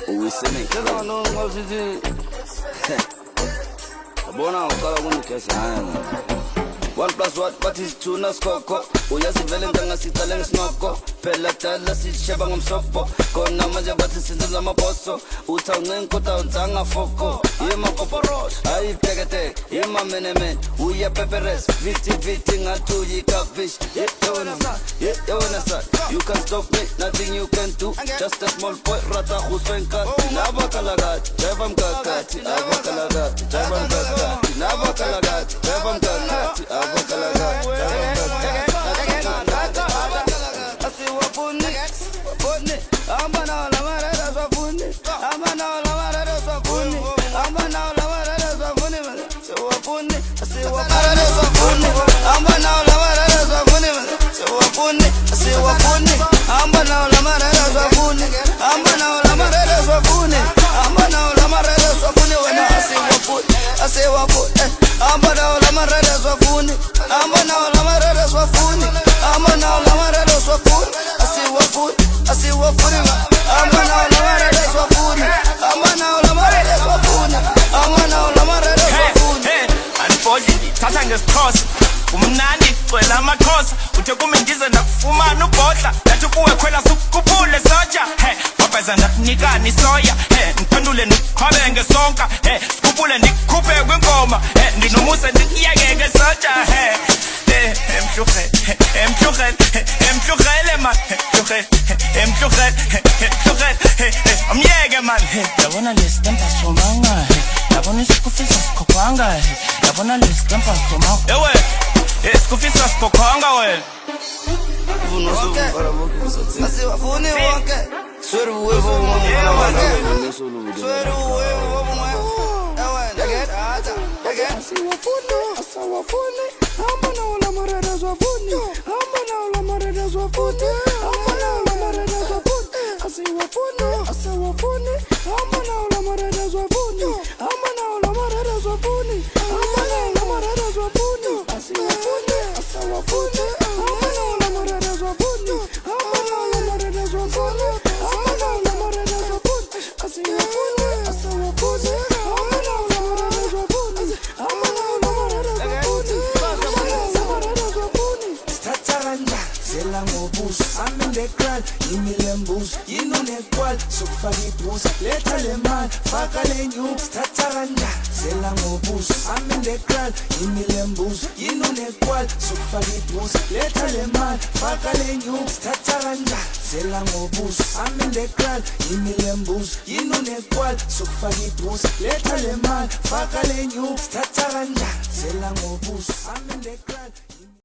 uwisene Tena no ngasithi Bona uqala kunigesa hayi 1 + 1 but is 2 naskoko uyazivele ngangasicale ngesinoko phela dala sisheba ngomsopo kona manje bathi sinzela amabhoso utha uncenkoda unzanga foko yema koporo ayi tekete yema menemen uya peperes viti ngatuyi kafish yona sa you can stop me nothing you can do just a small boy rata khuswenka nabakalagati jeva mkakati abakalagati jeva mkakati nabakalagati jeva mkakati Thatha ngesikhosi umnandi cwela amakhosa uthe kume ngize nakufumana ubhodla nathi kuwe khwela sukukhuphule soja wabheza ndakunikani soya ngiphendule ndiqhwabe ngesonka sikhuphule ndikukhuphe kwingoma ndinomuse ndikuyekeke soja emhlukhele man emhlukhele amyeke man yabona lesitempa somanga yabona isikufisa sikhokhwanga yabona lesitempa somanga ewe isikufisa sikhokhwanga wena asiwafuni wonke sweru wevo wonke sweru wevo asawafuni ambana ola marada zwafuni ambana ola marada zwafuni ambana ola marada zwafuni asawafuni ambana ola marada zwafuni ambana ola marada zwafuni ambana ola marada zwafuni asawafuni ambana ola marada zwafuni ambana ola marada zwafuni ambana ola marada zwafuni asawafuni ambana ola marada zwafuni ambana ola marada zwafuni Stataranda zela ngobuso I'm in the crowd yimile mbuso yino nekwal sokufaka ibuso letha le mali faka le nyuku Stataranda zela ngobuso I'm in the crowd yimile mbuso yino nekwal sokufaka ibuso letha le mali faka le nyuku Stataranda zela ngobuso I'm in the crowd yimile mbuso yino nekwal sokufaka ibuso letha le mali faka le nyuku Stataranda zela ngobuso I'm in the crowd